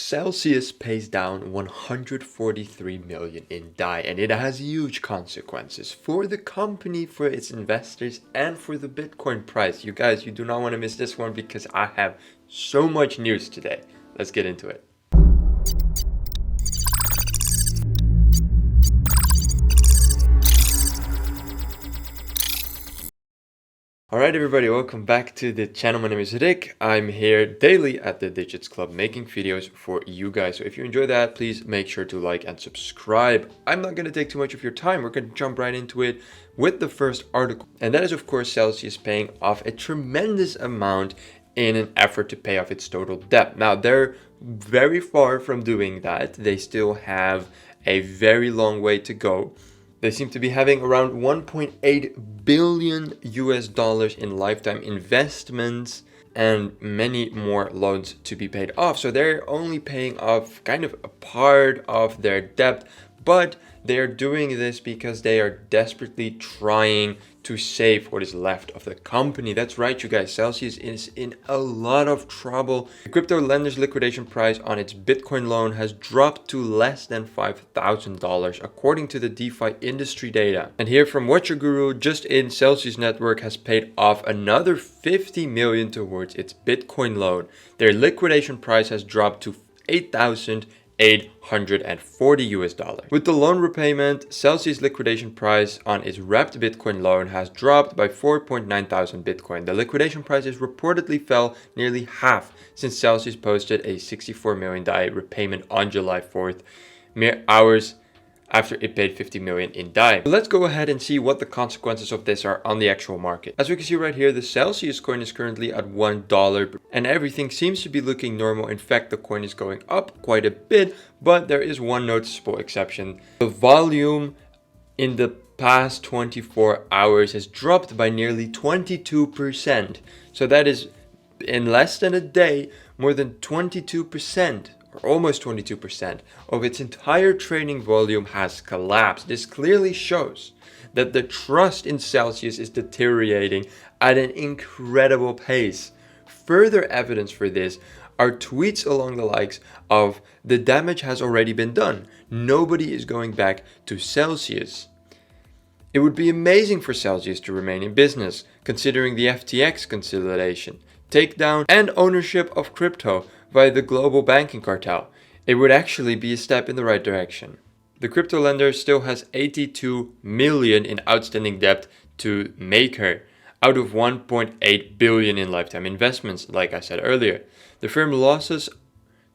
Celsius pays down 143 million in DAI, and it has huge consequences for the company, for its investors, and for the Bitcoin price. You guys, you do not want to miss this one because I have so much news today. Let's get into it. Alright everybody, welcome back to the channel. My name is Rick. I'm here daily at the Digits Club making videos for you guys. So if you enjoy that, please make sure to like and subscribe. I'm not going to take too much of your time. We're going to jump right into it with the first article. And that is of course Celsius paying off a tremendous amount in an effort to pay off its total debt. Now they're very far from doing that. They still have a very long way to go. They seem to be having around 1.8 billion US dollars in lifetime investments and many more loans to be paid off. So they're only paying off kind of a part of their debt, but they are doing this because they are desperately trying to save what is left of the company. That's right, you guys. Celsius is in a lot of trouble. The crypto lender's liquidation price on its Bitcoin loan has dropped to less than $5,000 according to the DeFi industry data. And here from Watcher Guru, just in Celsius network has paid off another 50 million towards its Bitcoin loan. Their liquidation price has dropped to $8,840 US dollars. With the loan repayment, Celsius liquidation price on its wrapped Bitcoin loan has dropped by 4.9 thousand Bitcoin. The liquidation prices reportedly fell nearly half since Celsius posted a 64 million DAI repayment on July 4th, mere hours after it paid 50 million in DAI. Let's go ahead and see what the consequences of this are on the actual market. As we can see right here, the Celsius coin is currently at $1 and everything seems to be looking normal. In fact, the coin is going up quite a bit, but there is one noticeable exception. The volume in the past 24 hours has dropped by nearly 22%. So that is in less than a day, more than 22%. Or almost 22% of its entire trading volume has collapsed. This clearly shows that the trust in Celsius is deteriorating at an incredible pace. Further evidence for this are tweets along the likes of "the damage has already been done. Nobody is going back to Celsius." It would be amazing for Celsius to remain in business, considering the FTX consolidation, takedown, and ownership of crypto by the global banking cartel. It would actually be a step in the right direction. The crypto lender still has 82 million in outstanding debt to Maker, out of 1.8 billion in lifetime investments, like I said earlier. The firm losses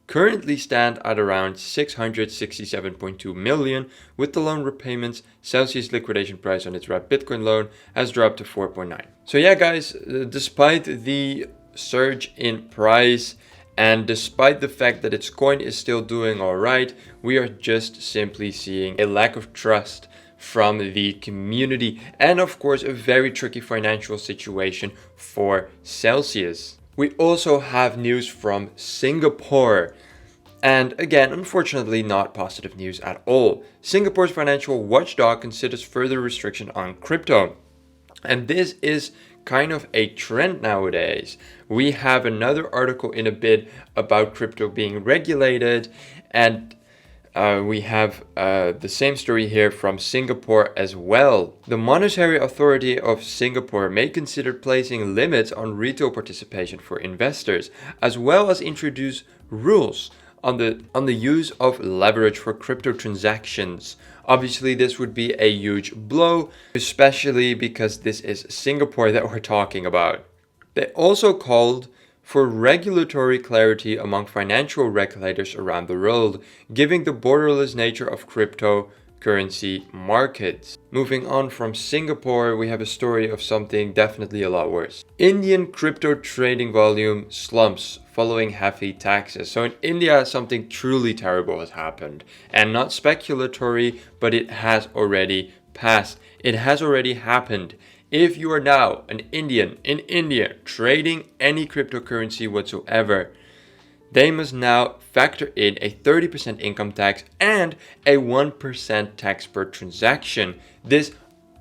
currently stand at around 667.2 million. With the loan repayments, Celsius liquidation price on its wrapped Bitcoin loan has dropped to 4.9. So yeah guys, despite the surge in price and despite the fact that its coin is still doing alright, we are just simply seeing a lack of trust from the community and of course a very tricky financial situation for Celsius. We also have news from Singapore. And again, unfortunately not positive news at all. Singapore's financial watchdog considers further restriction on crypto. And this is kind of a trend nowadays. We have another article in a bit about crypto being regulated, and we have the same story here from Singapore as well. The Monetary Authority of Singapore may consider placing limits on retail participation for investors, as well as introduce rules on the use of leverage for crypto transactions. Obviously, this would be a huge blow, especially because this is Singapore that we're talking about. They also called for regulatory clarity among financial regulators around the world, given the borderless nature of cryptocurrency markets. Moving on from Singapore, we have a story of something definitely a lot worse. Indian crypto trading volume slumps following heavy taxes. So in India, something truly terrible has happened, and not speculatory, but it has already passed. It has already happened. If you are now an Indian in India trading any cryptocurrency whatsoever, they must now factor in a 30% income tax and a 1% tax per transaction. This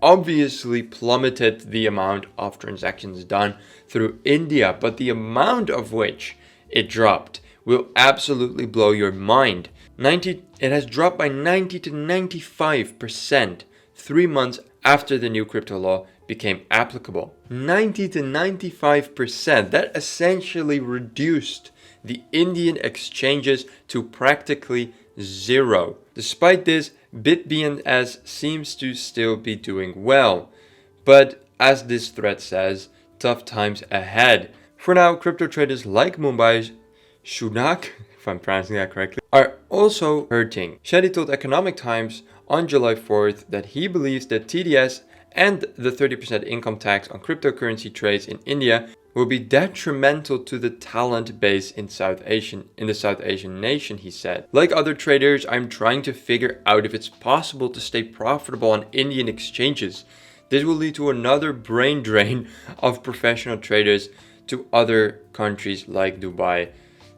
obviously plummeted the amount of transactions done through India, but the amount of which it dropped will absolutely blow your mind. It has dropped by 90 to 95% 3 months after the new crypto law became applicable. 90 to 95%. That essentially reduced the Indian exchanges to practically zero. Despite this, BitBNS seems to still be doing well. But as this thread says, tough times ahead. For now, crypto traders like Mumbai's Shunak, if I'm pronouncing that correctly, are also hurting. Shadi told Economic Times on July 4th that he believes that TDS and the 30% income tax on cryptocurrency trades in India will be detrimental to the talent base in the South Asian nation, he said. Like other traders, I'm trying to figure out if it's possible to stay profitable on Indian exchanges. This will lead to another brain drain of professional traders to other countries like Dubai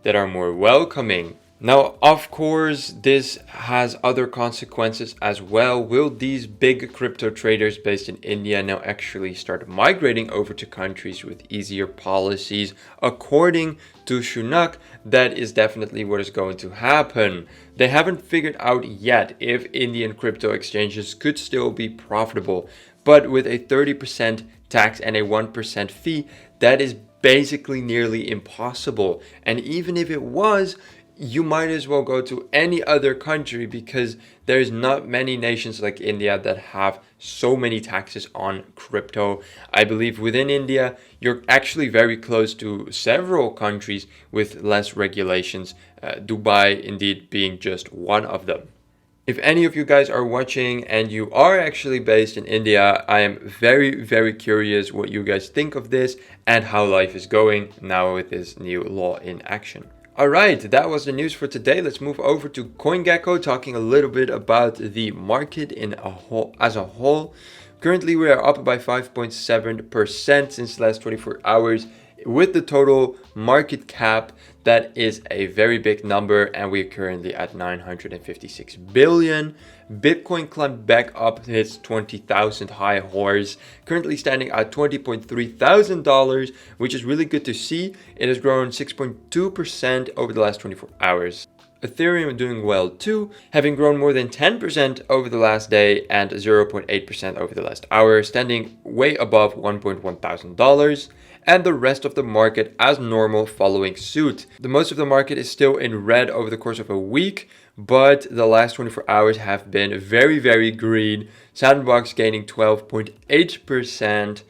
that are more welcoming. Now, of course, this has other consequences as well. Will these big crypto traders based in India now actually start migrating over to countries with easier policies? According to Shunak, that is definitely what is going to happen. They haven't figured out yet if Indian crypto exchanges could still be profitable, but with a 30% tax and a 1% fee, that is basically nearly impossible. And even if it was, you might as well go to any other country because there's not many nations like India that have so many taxes on crypto. I believe within India, you're actually very close to several countries with less regulations, Dubai indeed being just one of them. If any of you guys are watching and you are actually based in India, I am very, very curious what you guys think of this and how life is going now with this new law in action. Alright, that was the news for today. Let's move over to CoinGecko, talking a little bit about the market as a whole. Currently, we are up by 5.7% since the last 24 hours. With the total market cap, that is a very big number, and we're currently at 956 billion. Bitcoin climbed back up to its 20,000 high horse, currently standing at $20.3 thousand, which is really good to see. It has grown 6.2% over the last 24 hours. Ethereum doing well too, having grown more than 10% over the last day and 0.8% over the last hour, standing way above $1.1 thousand. And the rest of the market as normal following suit. The most of the market is still in red over the course of a week, but the last 24 hours have been very, very green. Sandbox gaining 12.8%,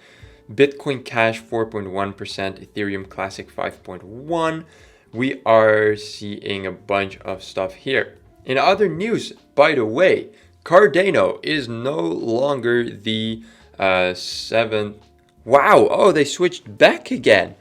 Bitcoin Cash 4.1%, Ethereum Classic 5.1%. We are seeing a bunch of stuff here. In other news, by the way, Cardano is no longer the 7th. Wow, oh, they switched back again.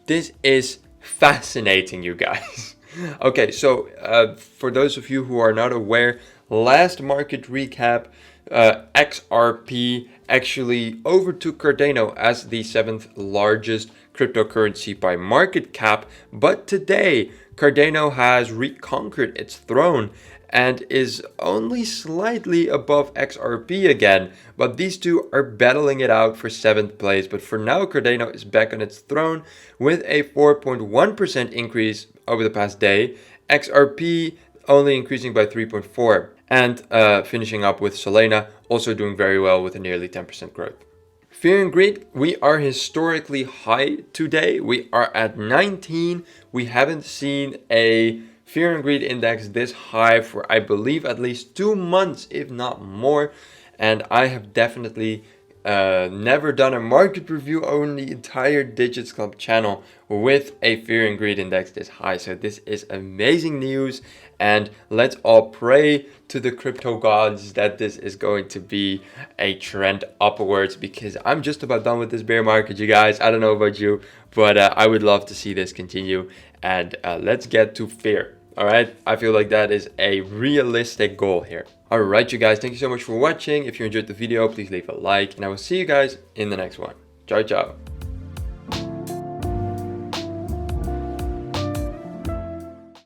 This is fascinating, you guys. Okay, so for those of you who are not aware, last market recap, XRP actually overtook Cardano as the 7th largest cryptocurrency by market cap. But today, Cardano has reconquered its throne and is only slightly above XRP again, but these two are battling it out for 7th place. But for now, Cardano is back on its throne with a 4.1% increase over the past day, XRP only increasing by 3.4%, and finishing up with Solana also doing very well with a nearly 10% growth. Fear and greed, we are historically high today. We are at 19. We haven't seen a Fear and Greed index this high for, I believe, at least 2 months, if not more. And I have definitely never done a market review on the entire Digits Club channel with a Fear and Greed index this high. So this is amazing news. And let's all pray to the crypto gods that this is going to be a trend upwards, because I'm just about done with this bear market, you guys. I don't know about you, but I would love to see this continue. And let's get to fear. All right, I feel like that is a realistic goal here. All right, you guys, thank you so much for watching. If you enjoyed the video, please leave a like, and I will see you guys in the next one. Ciao, ciao.